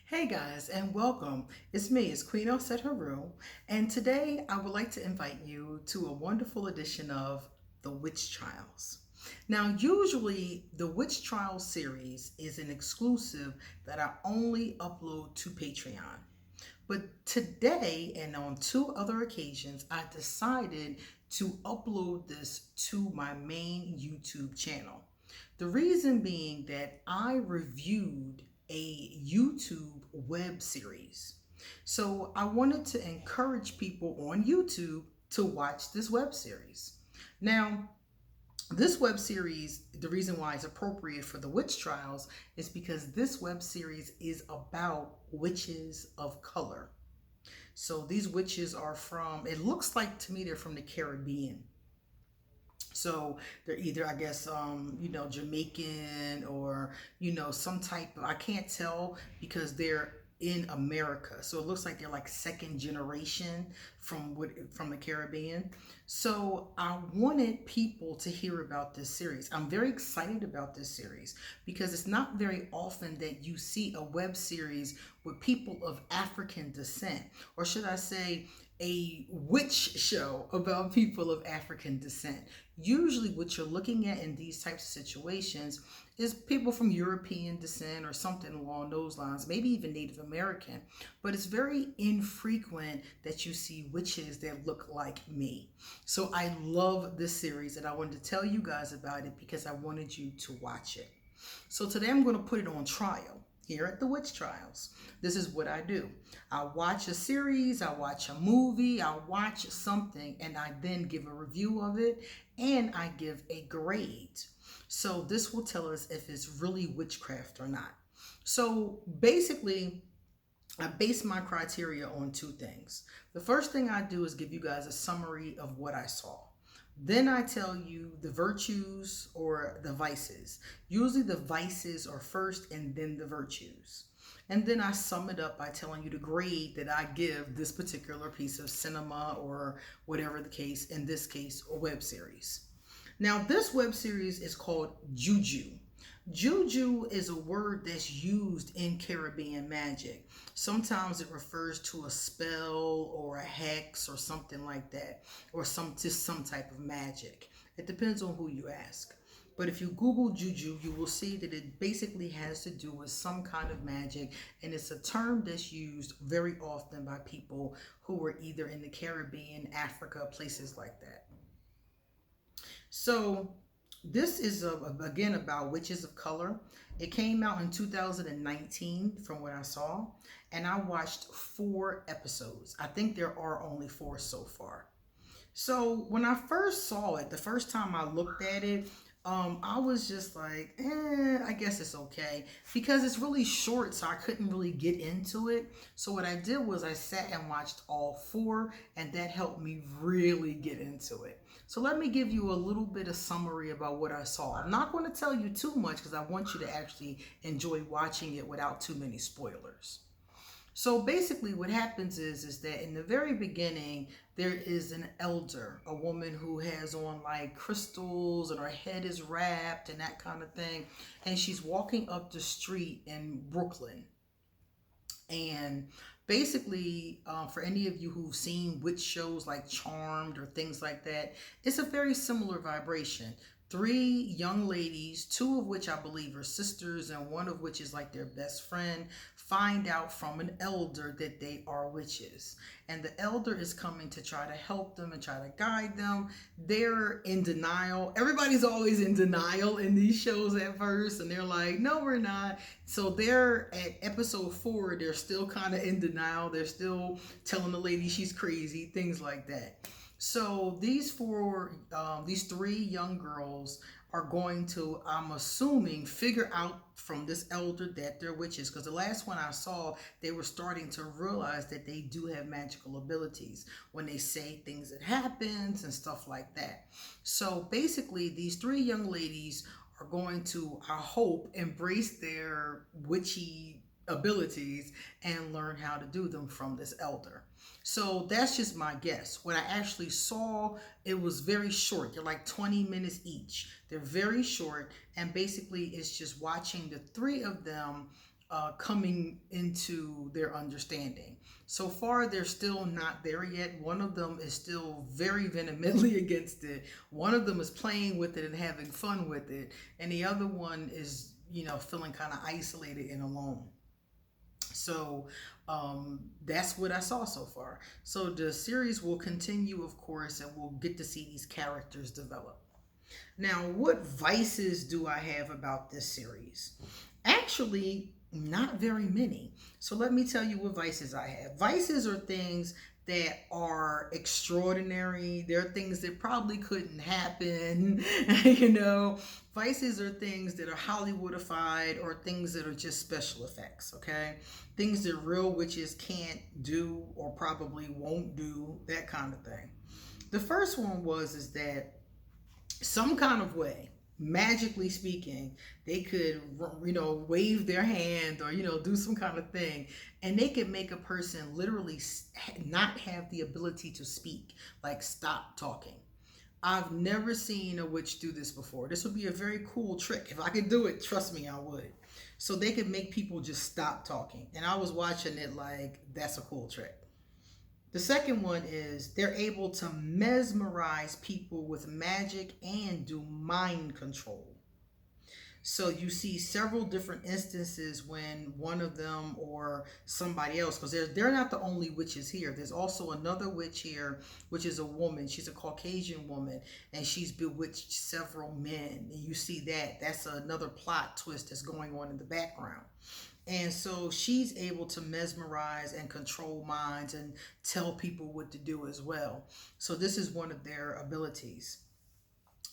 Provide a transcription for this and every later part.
Hey guys, and welcome. It's Queen Auset-Heru, and today I would like to invite you to a wonderful edition of The Witch Trials. Now, usually the Witch Trials series is an exclusive that I only upload to Patreon. But today and on two other occasions, I decided to upload this to my main YouTube channel. The reason being that I reviewed a YouTube web series. So I wanted to encourage people on YouTube to watch this web series. Now, this web series, the reason why it's appropriate for the witch trials is because this web series is about witches of color. So these witches are from, it looks like to me they're from the Caribbean. So they're either, I guess, Jamaican or, some type of, I can't tell because they're in America. So it looks like they're like second generation from the Caribbean. So I wanted people to hear about this series. I'm very excited about this series because it's not very often that you see a web series with people of African descent, or should I say, a witch show about people of African descent. Usually what you're looking at in these types of situations is people from European descent or something along those lines, maybe even Native American. But it's very infrequent that you see witches that look like me. So I love this series and I wanted to tell you guys about it because I wanted you to watch it. So today I'm going to put it on trial here at the Witch Trials. This is what I do. I watch a series, I watch a movie, I watch something, and I then give a review of it and I give a grade. So this will tell us if it's really witchcraft or not. So basically, I base my criteria on two things. The first thing I do is give you guys a summary of what I saw. Then I tell you the virtues or the vices. Usually the vices are first and then the virtues. And then I sum it up by telling you the grade that I give this particular piece of cinema or whatever the case, in this case, a web series. Now, this web series is called Juju. Juju is a word that's used in Caribbean magic. Sometimes it refers to a spell or a hex or something like that, or some type of magic. It depends on who you ask. But if you Google Juju, you will see that it basically has to do with some kind of magic, and it's a term that's used very often by people who were either in the Caribbean, Africa, places like that. So this is again about witches of color. It came out in 2019 from what I saw, and I watched 4 episodes. I think there are only 4 so far. So when I first saw it, the first time I looked at it, I was just like, I guess it's okay. Because it's really short, so I couldn't really get into it. So what I did was I sat and watched all 4, and that helped me really get into it. So let me give you a little bit of summary about what I saw. I'm not going to tell you too much because I want you to actually enjoy watching it without too many spoilers. So basically what happens is that in the very beginning, there is an elder, a woman who has on like crystals and her head is wrapped and that kind of thing. And she's walking up the street in Brooklyn. And basically, for any of you who've seen witch shows like Charmed or things like that, it's a very similar vibration. 3 young ladies, 2 of which I believe are sisters, and one of which is like their best friend, find out from an elder that they are witches. And the elder is coming to try to help them and try to guide them. They're in denial. Everybody's always in denial in these shows at first, and they're like, no, we're not. So they're at episode 4, they're still kind of in denial. They're still telling the lady she's crazy, things like that. So these 3 young girls are going to, I'm assuming, figure out from this elder that they're witches. Because the last one I saw, they were starting to realize that they do have magical abilities when they say things that happens and stuff like that. So basically, these 3 young ladies are going to, I hope, embrace their witchy abilities and learn how to do them from this elder. So that's just my guess. What I actually saw, it was very short. They're like 20 minutes each. They're very short, and basically it's just watching the 3 of them coming into their understanding. So far, they're still not there yet. One of them is still very vehemently against it. One of them is playing with it and having fun with it. And the other one is, feeling kind of isolated and alone. So that's what I saw so far. So the series will continue, of course, and we'll get to see these characters develop. Now, what vices do I have about this series? Actually, not very many. So let me tell you what vices I have. Vices are things that are extraordinary. They're things that probably couldn't happen. Vices are things that are Hollywoodified or things that are just special effects, okay? Things that real witches can't do or probably won't do, that kind of thing. The first one is that some kind of way, magically speaking, they could, wave their hand or, do some kind of thing, and they could make a person literally not have the ability to speak, like stop talking. I've never seen a witch do this before. This would be a very cool trick. If I could do it, trust me, I would. So they could make people just stop talking. And I was watching it like, that's a cool trick. The second one is they're able to mesmerize people with magic and do mind control. So you see several different instances when one of them or somebody else, because they're not the only witches here. There's also another witch here, which is a woman. She's a Caucasian woman, and she's bewitched several men. And you see that. That's another plot twist that's going on in the background. And so she's able to mesmerize and control minds and tell people what to do as well. So this is one of their abilities.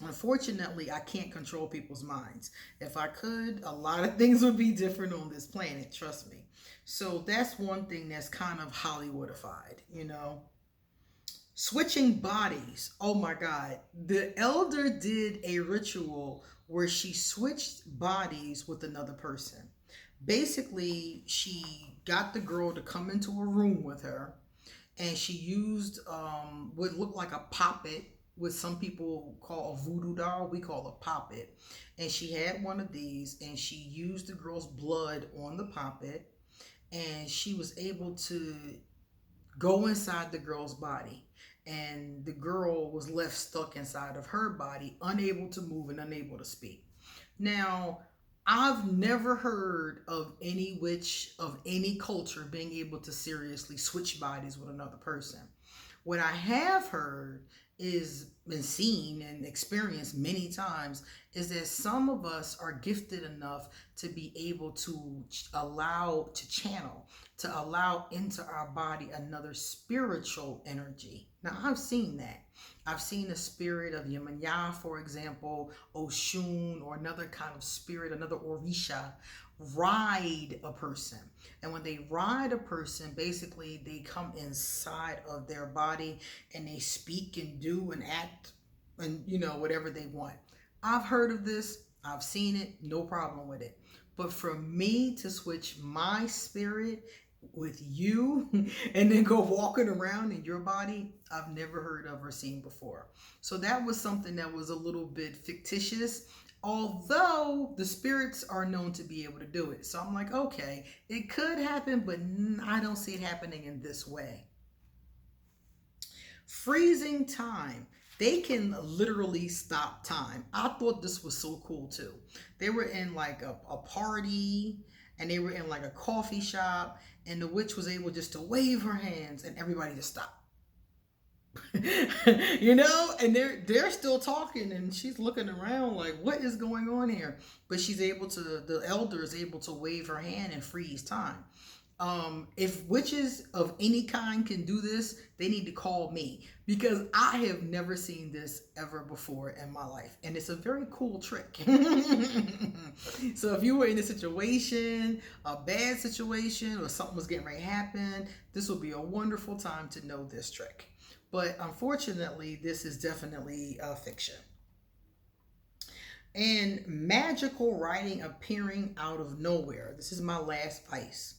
Unfortunately, I can't control people's minds. If I could, a lot of things would be different on this planet, trust me. So that's one thing that's kind of Hollywoodified, Switching bodies. Oh my God. The elder did a ritual where she switched bodies with another person. Basically, she got the girl to come into a room with her, and she used what looked like a poppet, what some people call a voodoo doll. We call a poppet. And she had one of these, and she used the girl's blood on the poppet, and she was able to go inside the girl's body. And the girl was left stuck inside of her body, unable to move and unable to speak. Now, I've never heard of any witch of any culture being able to seriously switch bodies with another person. What I have heard is been seen and experienced many times is that some of us are gifted enough to be able to channel, to allow into our body another spiritual energy. Now, I've seen that. I've seen the spirit of Yemaya, for example, Oshun, or another kind of spirit, another Orisha, ride a person. And when they ride a person, basically they come inside of their body and they speak and do and act and, whatever they want. I've heard of this. I've seen it. No problem with it. But for me to switch my spirit with you and then go walking around in your body, I've never heard of or seen before. So that was something that was a little bit fictitious, although the spirits are known to be able to do it. So I'm like, okay, it could happen, but I don't see it happening in this way. Freezing time. They can literally stop time. I thought this was so cool too. They were in like a party, and they were in like a coffee shop, and the witch was able just to wave her hands and everybody just stopped. And they're still talking, and she's looking around like, what is going on here? But the elder is able to wave her hand and freeze time. If witches of any kind can do this, they need to call me, because I have never seen this ever before in my life. And it's a very cool trick. So if you were in a situation, a bad situation, or something was getting ready to happen, this will be a wonderful time to know this trick. But unfortunately, this is definitely fiction. And magical writing appearing out of nowhere. This is my last vice.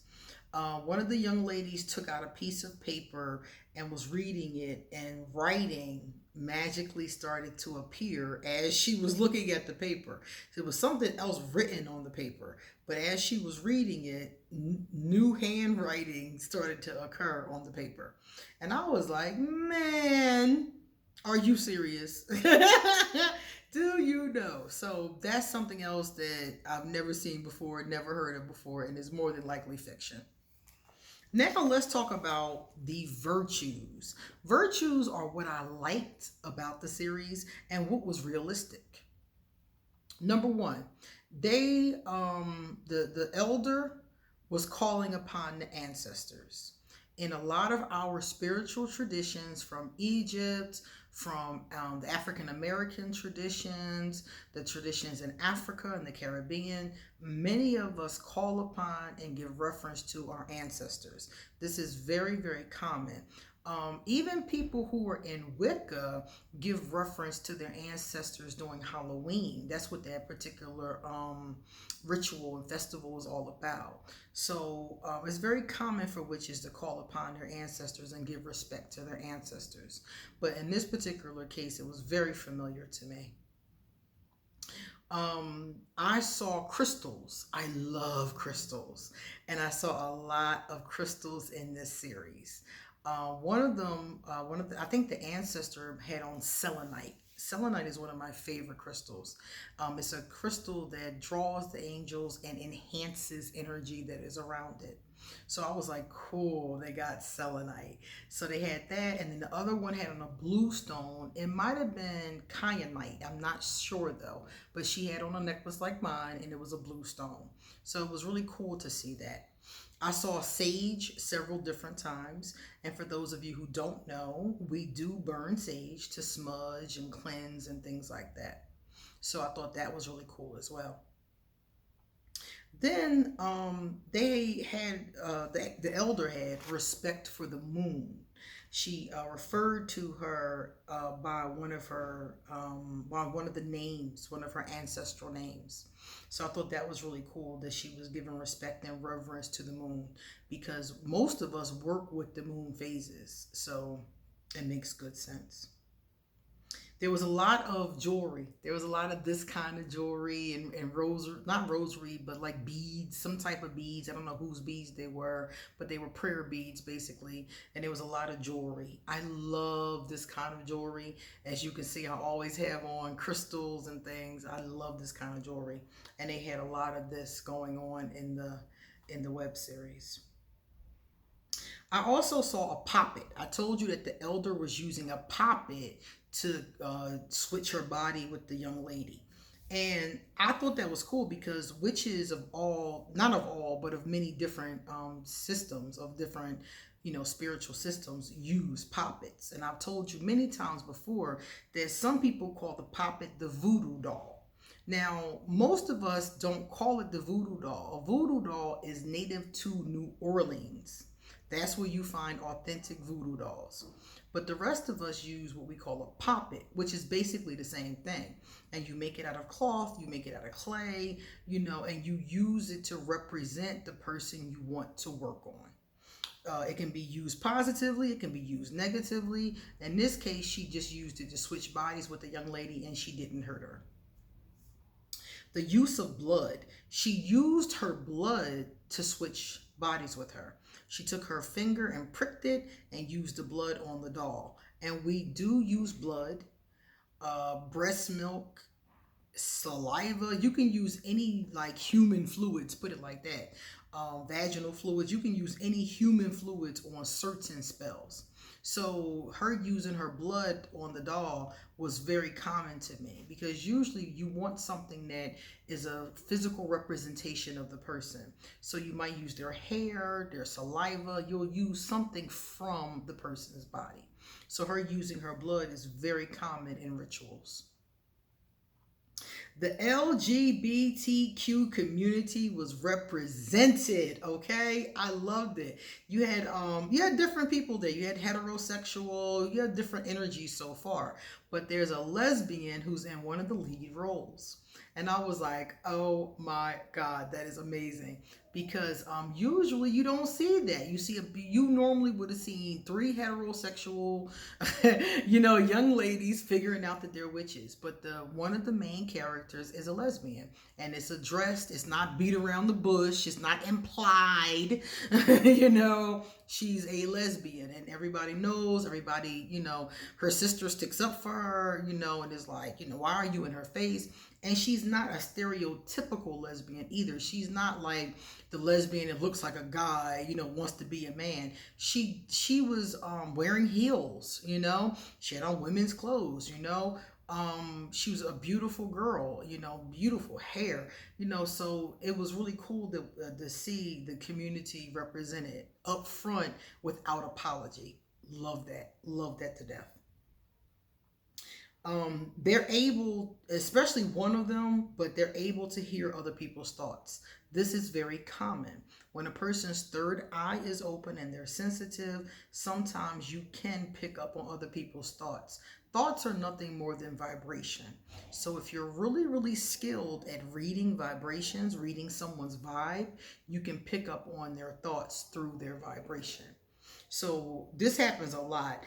One of the young ladies took out a piece of paper and was reading it and writing magically started to appear as she was looking at the paper. There was something else written on the paper, but as she was reading it, new handwriting started to occur on the paper. And I was like, man, are you serious? Do you know? So that's something else that I've never seen before, never heard of before, and is more than likely fiction. Now let's talk about the virtues. Virtues are what I liked about the series and what was realistic. Number one, the elder was calling upon the ancestors. In a lot of our spiritual traditions from Egypt, from the African American traditions, the traditions in Africa and the Caribbean, many of us call upon and give reference to our ancestors. This is very, very common. Even people who are in Wicca give reference to their ancestors during Halloween. That's what that particular ritual and festival is all about. So it's very common for witches to call upon their ancestors and give respect to their ancestors. But in this particular case, it was very familiar to me. I saw crystals. I love crystals. And I saw a lot of crystals in this series. One of them, I think the ancestor had on selenite. Selenite is one of my favorite crystals. It's a crystal that draws the angels and enhances energy that is around it. So I was like, cool, they got selenite. So they had that, and then the other one had on a blue stone. It might have been kyanite. I'm not sure though, but she had on a necklace like mine, and it was a blue stone. So it was really cool to see that. I saw sage several different times. And for those of you who don't know, we do burn sage to smudge and cleanse and things like that. So I thought that was really cool as well. Then they had, the elder had respect for the moon. She referred to her by one of the names, one of her ancestral names. So I thought that was really cool that she was giving respect and reverence to the moon, because most of us work with the moon phases. So it makes good sense. There was a lot of jewelry. There was a lot of this kind of jewelry and rosary, not rosary, but like beads, some type of beads. I don't know whose beads they were, but they were prayer beads basically. And there was a lot of jewelry. I love this kind of jewelry. As you can see, I always have on crystals and things. I love this kind of jewelry. And they had a lot of this going on in the web series. I also saw a poppet. I told you that the elder was using a poppet to switch her body with the young lady. And I thought that was cool because witches of all, not of all, but of many different systems, of different, spiritual systems, use poppets. And I've told you many times before that some people call the poppet the voodoo doll. Now, most of us don't call it the voodoo doll. A voodoo doll is native to New Orleans. That's where you find authentic voodoo dolls. But the rest of us use what we call a poppet, which is basically the same thing. And you make it out of cloth, you make it out of clay, and you use it to represent the person you want to work on. It can be used positively, it can be used negatively. In this case, she just used it to switch bodies with a young lady and she didn't hurt her. The use of blood. She used her blood to switch bodies with her. She took her finger and pricked it and used the blood on the doll. And we do use blood, breast milk, saliva. You can use any like human fluids, put it like that. Vaginal fluids. You can use any human fluids on certain spells. So her using her blood on the doll was very common to me, because usually you want something that is a physical representation of the person. So you might use their hair, their saliva. You'll use something from the person's body. So her using her blood is very common in rituals. The LGBTQ community was represented, okay? I loved it. You had different people there. You had heterosexual, you had different energies so far. But there's a lesbian who's in one of the lead roles. And I was like, oh my God, that is amazing. because usually you don't see that. You normally would have seen three heterosexual, young ladies figuring out that they're witches. But the one of the main characters is a lesbian, and it's addressed. It's not beat around the bush. It's not implied. She's a lesbian, and everybody knows. Everybody, her sister sticks up for her, and is like, why are you in her face? And she's not a stereotypical lesbian either. She's not like the lesbian that looks like a guy, wants to be a man. She was wearing heels, She had on women's clothes, She was a beautiful girl, beautiful hair, So it was really cool to see the community represented up front without apology. Love that to death. They're able, especially one of them, but they're able to hear other people's thoughts. This is very common. When a person's third eye is open and they're sensitive, sometimes you can pick up on other people's thoughts. Thoughts are nothing more than vibration. So if you're really, really skilled at reading vibrations, reading someone's vibe, you can pick up on their thoughts through their vibration. So this happens a lot.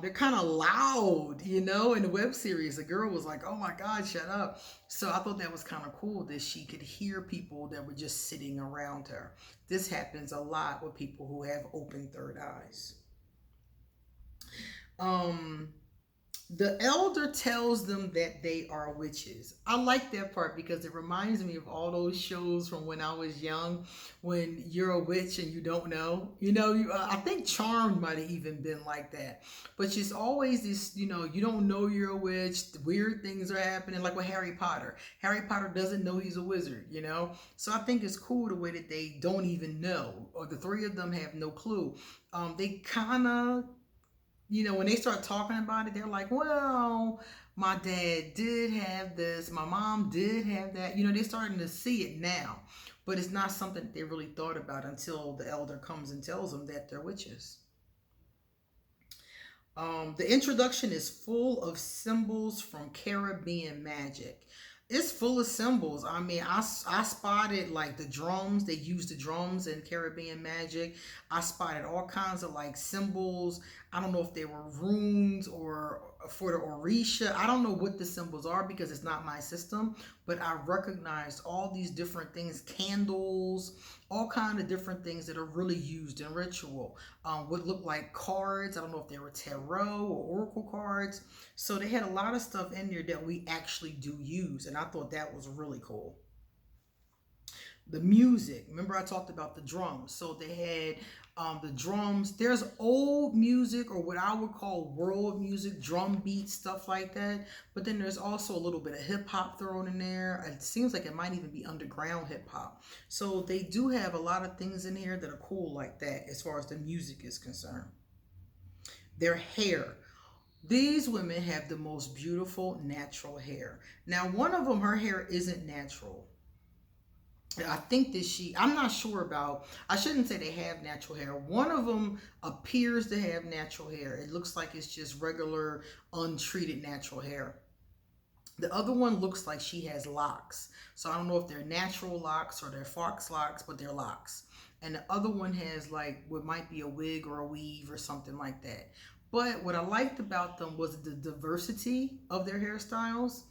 They're kind of loud, in the web series. The girl was like, oh my God, shut up. So I thought that was kind of cool that she could hear people that were just sitting around her. This happens a lot with people who have open third eyes. The elder tells them that they are witches. I like that part because it reminds me of all those shows from when I was young, when you're a witch and you don't know. I think Charmed might have even been like that. But just always this, you don't know you're a witch. Weird things are happening, like with Harry Potter. Harry Potter doesn't know he's a wizard, So I think it's cool the way that they don't even know, or the three of them have no clue. They kind of, when they start talking about it, they're like, well, my dad did have this, my mom did have that. They're starting to see it now, but it's not something that they really thought about until the elder comes and tells them that they're witches. The introduction is full of symbols from Caribbean magic. It's full of symbols. I mean, I spotted like the drums. They use the drums in Caribbean magic. I spotted all kinds of like symbols. I don't know if they were runes or for the Orisha. I don't know what the symbols are because it's not my system, but I recognized all these different things, candles, all kind of different things that are really used in ritual. What looked like cards. I don't know if they were tarot or oracle cards. So they had a lot of stuff in there that we actually do use, and I thought that was really cool. The music, remember I talked about the drums. So they had the drums. There's old music, or what I would call world music, drum beats, stuff like that. But then there's also a little bit of hip hop thrown in there. It seems like it might even be underground hip hop. So they do have a lot of things in here that are cool like that as far as the music is concerned. Their hair. These women have the most beautiful natural hair. Now, one of them, her hair isn't natural. I think that I'm not sure about, I shouldn't say they have natural hair. One of them appears to have natural hair. It looks like it's just regular, untreated natural hair. The other one looks like she has locks. So I don't know if they're natural locks or they're fox locks, but they're locks. And the other one has like what might be a wig or a weave or something like that. But what I liked about them was the diversity of their hairstyles.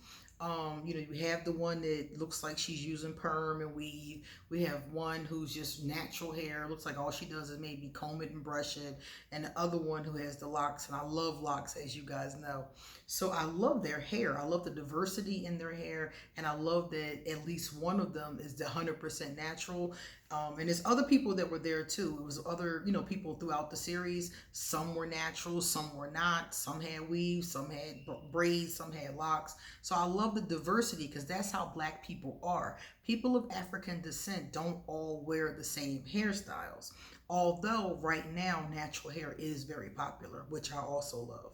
You have the one that looks like she's using perm and weave. We have one who's just natural hair. Looks like all she does is maybe comb it and brush it. And the other one who has the locks. And I love locks, as you guys know. So I love their hair. I love the diversity in their hair. And I love that at least one of them is the 100% natural. And there's other people that were there too. It was other, people throughout the series. Some were natural, some were not. Some had weaves, some had braids, some had locks. So I love the diversity because that's how Black people are. People of African descent don't all wear the same hairstyles. Although right now natural hair is very popular, which I also love.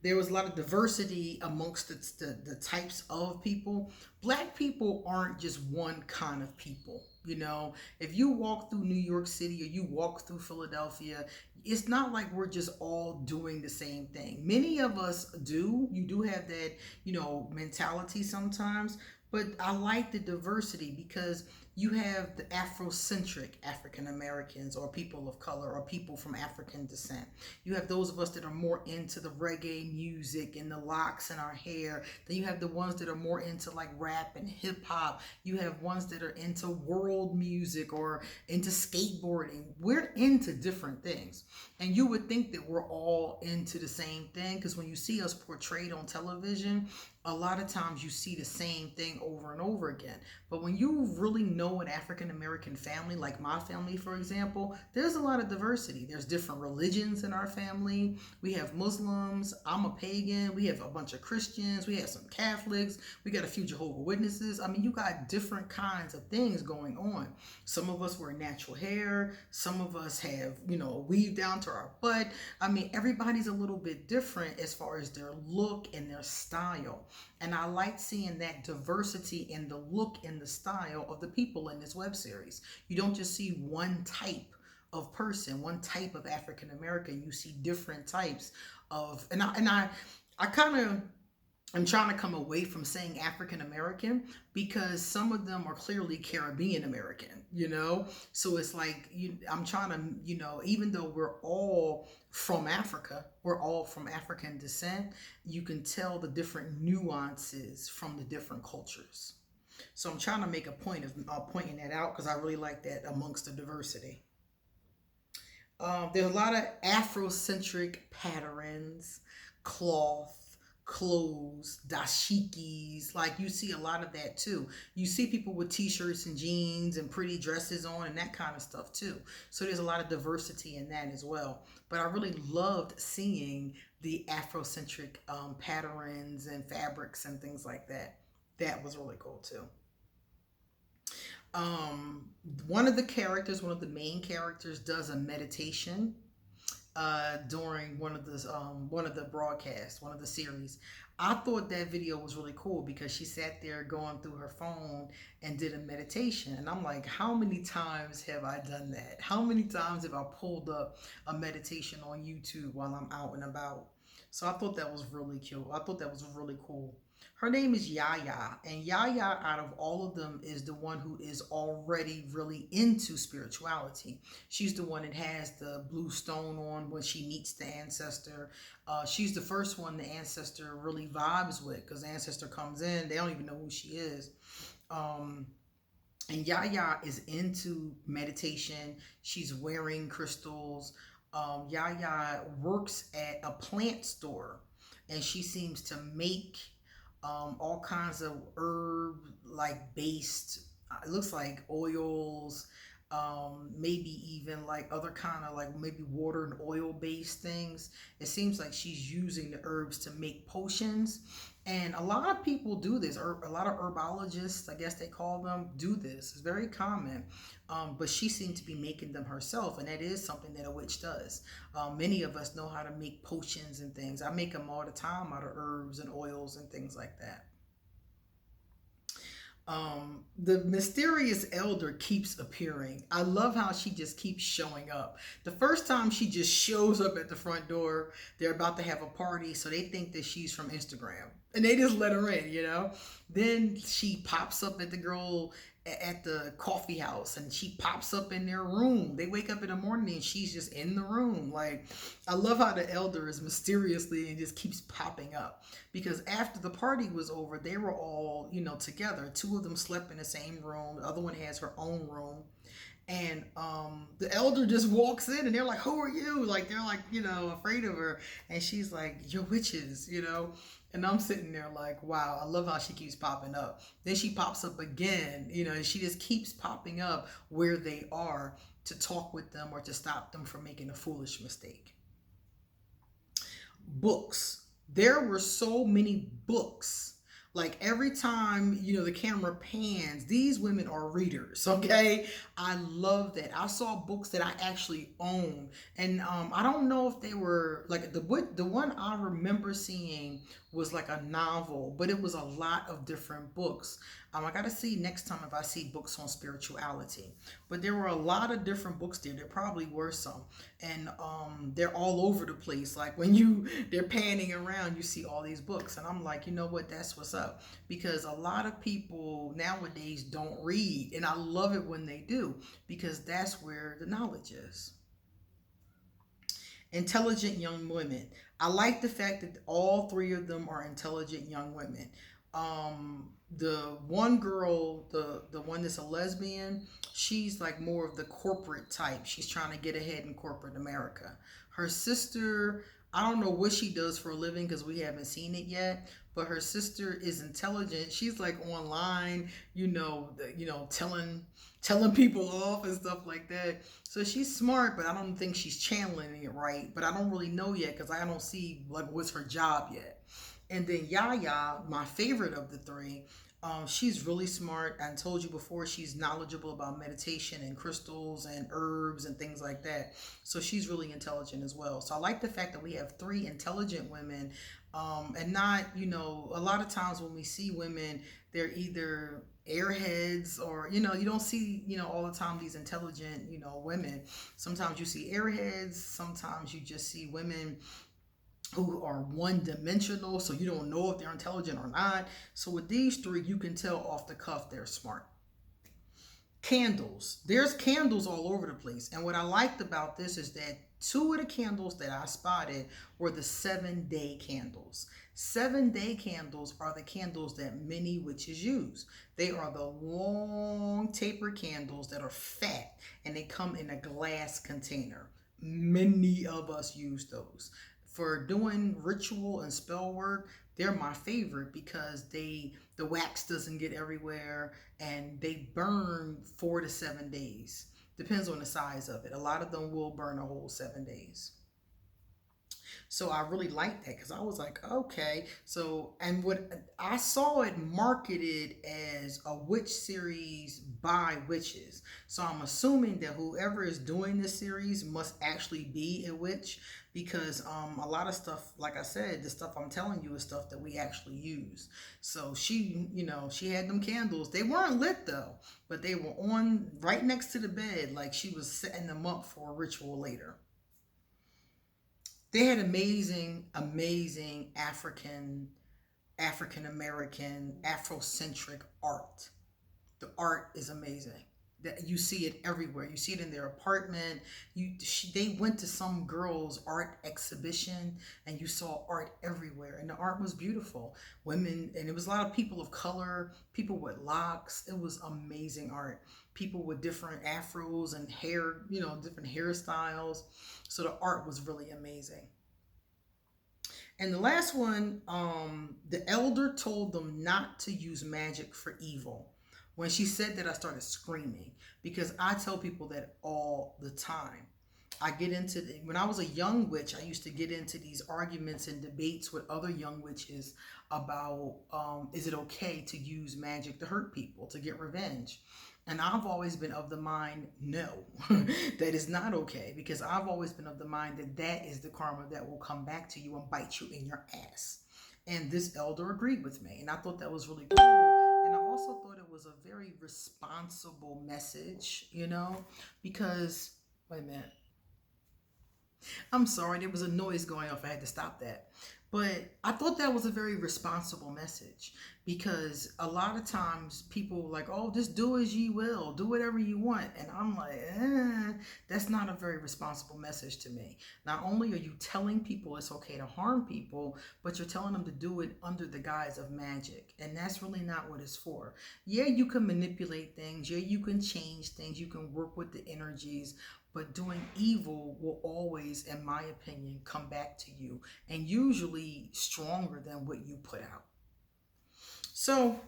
There was a lot of diversity amongst the types of people. Black people aren't just one kind of people. If you walk through New York City or you walk through Philadelphia, it's not like we're just all doing the same thing. Many of us do. You do have that, mentality sometimes. But I like the diversity because You have the Afrocentric African Americans or people of color or people from African descent. You have those of us that are more into the reggae music and the locks in our hair. Then you have the ones that are more into like rap and hip hop. You have ones that are into world music or into skateboarding. We're into different things. And you would think that we're all into the same thing, because when you see us portrayed on television, a lot of times you see the same thing over and over again. But when you really know an African American family, like my family, for example, there's a lot of diversity. There's different religions in our family. We have Muslims. I'm a pagan. We have a bunch of Christians. We have some Catholics. We got a few Jehovah's Witnesses. I mean, you got different kinds of things going on. Some of us wear natural hair. Some of us have, a weave down to our butt. I mean, everybody's a little bit different as far as their look and their style. And I like seeing that diversity in the look and the style of the people in this web series. You don't just see one type of person, one type of African American. You see different types of, and I kind of, I'm trying to come away from saying African American, because some of them are clearly Caribbean American, So it's like, I'm trying to, even though we're all from Africa, we're all from African descent, you can tell the different nuances from the different cultures. So I'm trying to make a point of pointing that out, because I really like that amongst the diversity. There's a lot of Afrocentric patterns, cloth, clothes, dashikis. Like, you see a lot of that too. You see people with t-shirts and jeans and pretty dresses on and that kind of stuff too. So there's a lot of diversity in that as well. But I really loved seeing the Afrocentric patterns and fabrics and things like that. That was really cool too. One of the main characters does a meditation during one of the broadcasts, one of the series. I thought that video was really cool because she sat there going through her phone and did a meditation. And I'm like, how many times have I done that? How many times have I pulled up a meditation on YouTube while I'm out and about? So I thought that was really cute. I thought that was really cool. Her name is Yaya, and Yaya, out of all of them, is the one who is already really into spirituality. She's the one that has the blue stone on when she meets the ancestor. She's the first one the ancestor really vibes with, because the ancestor comes in, they don't even know who she is. And Yaya is into meditation. She's wearing crystals. Yaya works at a plant store, and she seems to make all kinds of herb like based, it looks like oils, maybe even like other kind of like maybe water and oil based things. It seems like she's using the herbs to make potions. And a lot of people do this. A lot of herbologists, I guess they call them, do this. It's very common. But she seemed to be making them herself, and that is something that a witch does. Many of us know how to make potions and things. I make them all the time out of herbs and oils and things like that. The mysterious elder keeps appearing. I love how she just keeps showing up. The first time she just shows up at the front door, they're about to have a party, so they think that she's from Instagram, and they just let her in. Then she pops up at the girl at the coffee house, and she pops up in their room. They wake up in the morning and she's just in the room. Like, I love how the elder is mysteriously and just keeps popping up, because after the party was over, they were all together. Two of them slept in the same room, the other one has her own room. And the elder just walks in, and they're like, who are you? Like, they're like, afraid of her. And she's like, you're witches, And I'm sitting there like, wow, I love how she keeps popping up. Then she pops up again, and she just keeps popping up where they are to talk with them or to stop them from making a foolish mistake. Books. There were so many books. Like, every time, the camera pans, these women are readers, okay? I love that. I saw books that I actually own. And I don't know if they were, like, the one I remember seeing was like a novel, but it was a lot of different books. I got to see next time if I see books on spirituality. But there were a lot of different books there. There probably were some. And they're all over the place. Like when they're panning around, you see all these books. And I'm like, you know what? That's what's up. Because a lot of people nowadays don't read. And I love it when they do, because that's where the knowledge is. Intelligent young women. I like the fact that all three of them are intelligent young women. The one girl, the one that's a lesbian, she's like more of the corporate type. She's trying to get ahead in corporate America. Her sister, I don't know what she does for a living because we haven't seen it yet, but her sister is intelligent. She's like online, telling people off and stuff like that. So she's smart, but I don't think she's channeling it right. But I don't really know yet because I don't see like what's her job yet. And then Yaya, my favorite of the three, she's really smart. I told you before, she's knowledgeable about meditation and crystals and herbs and things like that. So she's really intelligent as well. So I like the fact that we have three intelligent women, and not, a lot of times when we see women, they're either airheads or, you don't see, all the time these intelligent, women. Sometimes you see airheads. Sometimes you just see women who are one-dimensional, so you don't know if they're intelligent or not. So with these three, you can tell off the cuff they're smart. Candles. There's candles all over the place. And what I liked about this is that two of the candles that I spotted were the 7-day candles. 7-day candles are the candles that many witches use. They are the long taper candles that are fat, and they come in a glass container. Many of us use those. For doing ritual and spell work, they're my favorite because the wax doesn't get everywhere, and they burn 4 to 7 days. Depends on the size of it. A lot of them will burn a whole 7 days. So I really liked that because I was like, okay. So, and what I saw it marketed as a witch series by witches. So I'm assuming that whoever is doing this series must actually be a witch, because a lot of stuff, like I said, the stuff I'm telling you is stuff that we actually use. So she had them candles. They weren't lit though, but they were on right next to the bed, like she was setting them up for a ritual later. They had amazing African American, Afrocentric art. The art is amazing. That you see it everywhere. You see it in their apartment. They went to some girl's art exhibition, and you saw art everywhere, and the art was beautiful. Women, and it was a lot of people of color, people with locks. It was amazing art. People with different afros and hair, different hairstyles. So the art was really amazing. And the last one, the elder told them not to use magic for evil. When she said that, I started screaming, because I tell people that all the time. When I was a young witch, I used to get into these arguments and debates with other young witches about, is it okay to use magic to hurt people, to get revenge? And I've always been of the mind, no, that is not okay, because I've always been of the mind that that is the karma that will come back to you and bite you in your ass. And this elder agreed with me, and I thought that was really cool. And I also thought it was a very responsible message, because, wait a minute. I'm sorry, there was a noise going off. I had to stop that. But I thought that was a very responsible message, because a lot of times people like, oh, just do as ye will, do whatever you want. And I'm like, that's not a very responsible message to me. Not only are you telling people it's okay to harm people, but you're telling them to do it under the guise of magic. And that's really not what it's for. Yeah, you can manipulate things. Yeah, you can change things. You can work with the energies. But doing evil will always, in my opinion, come back to you, and usually stronger than what you put out. So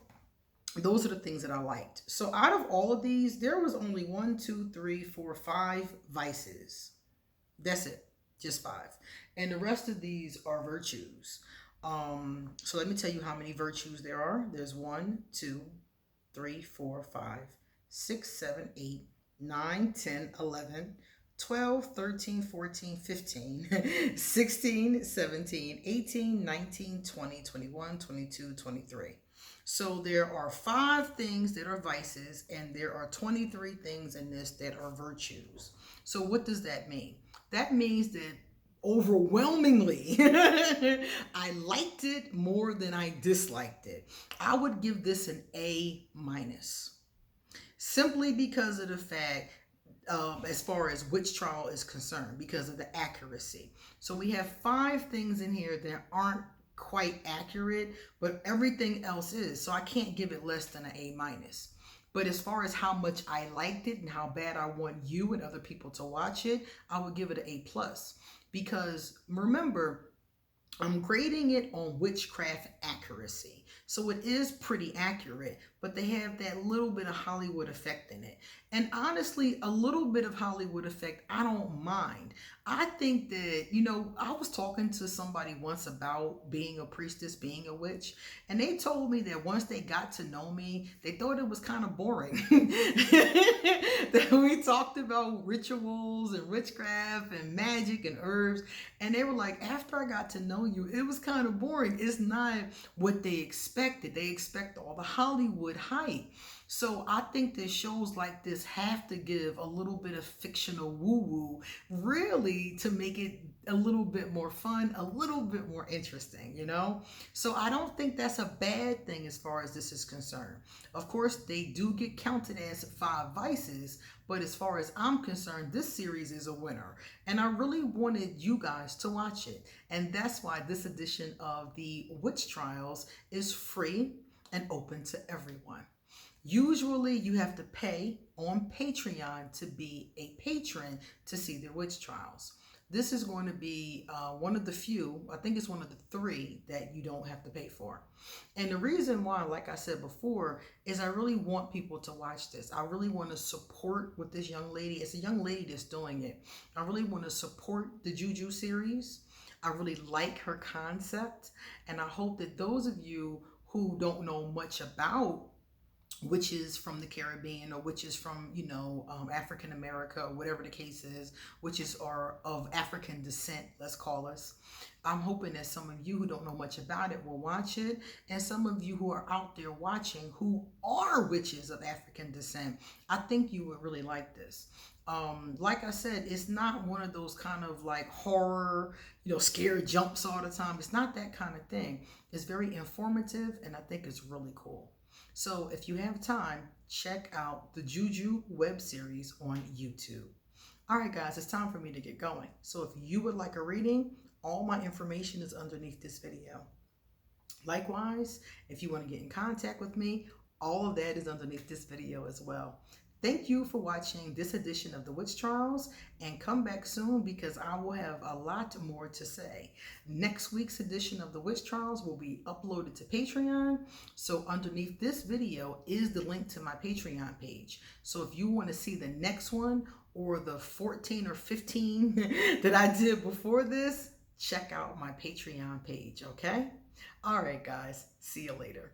those are the things that I liked. So out of all of these, there was only 1, 2, 3, 4, 5 vices. That's it, just 5. And the rest of these are virtues. So let me tell you how many virtues there are. There's 1, 2, 3, 4, 5, 6, 7, 8, 9, 10, 11, 12, 13, 14, 15, 16, 17, 18, 19, 20, 21, 22, 23. So there are 5 things that are vices, and there are 23 things in this that are virtues. So what does that mean? That means that overwhelmingly I liked it more than I disliked it. I would give this an A minus, simply because of the fact, as far as witch trial is concerned, because of the accuracy. So we have 5 things in here that aren't quite accurate, but everything else is. So I can't give it less than an A minus. But as far as how much I liked it and how bad I want you and other people to watch it, I would give it an A plus. Because remember, I'm grading it on witchcraft accuracy. So it is pretty accurate, but they have that little bit of Hollywood effect in it. And honestly, a little bit of Hollywood effect, I don't mind. I think that, I was talking to somebody once about being a priestess, being a witch, and they told me that once they got to know me, they thought it was kind of boring. That we talked about rituals and witchcraft and magic and herbs, and they were like, after I got to know you, it was kind of boring. It's not what they expected. They expect all the Hollywood hype. So I think that shows like this have to give a little bit of fictional woo-woo, really, to make it a little bit more fun, a little bit more interesting, So I don't think that's a bad thing as far as this is concerned. Of course, they do get counted as 5 vices, but as far as I'm concerned, this series is a winner. And I really wanted you guys to watch it. And that's why this edition of the Witch Trials is free and open to everyone. Usually you have to pay on Patreon to be a patron to see the witch trials. This is going to be one of the few, I think it's one of the 3 that you don't have to pay for. And the reason why, like I said before, is I really want people to watch this. I really want to support with this young lady. It's a young lady that's doing it. I really want to support the Juju series. I really like her concept. And I hope that those of you who don't know much about witches from the Caribbean, or witches from, African America, or whatever the case is, witches are of African descent, let's call us. I'm hoping that some of you who don't know much about it will watch it, and some of you who are out there watching who are witches of African descent, I think you would really like this. Like I said, it's not one of those kind of like horror, scare jumps all the time. It's not that kind of thing. It's very informative, and I think it's really cool. So if you have time, check out the Juju Webseries on YouTube. All right, guys, it's time for me to get going. So if you would like a reading, all my information is underneath this video. Likewise, if you want to get in contact with me, all of that is underneath this video as well. Thank you for watching this edition of the Witch Trials, and come back soon because I will have a lot more to say. Next week's edition of the Witch Trials will be uploaded to Patreon. So underneath this video is the link to my Patreon page. So if you want to see the next one or the 14 or 15 that I did before this, check out my Patreon page, okay? All right, guys, see you later.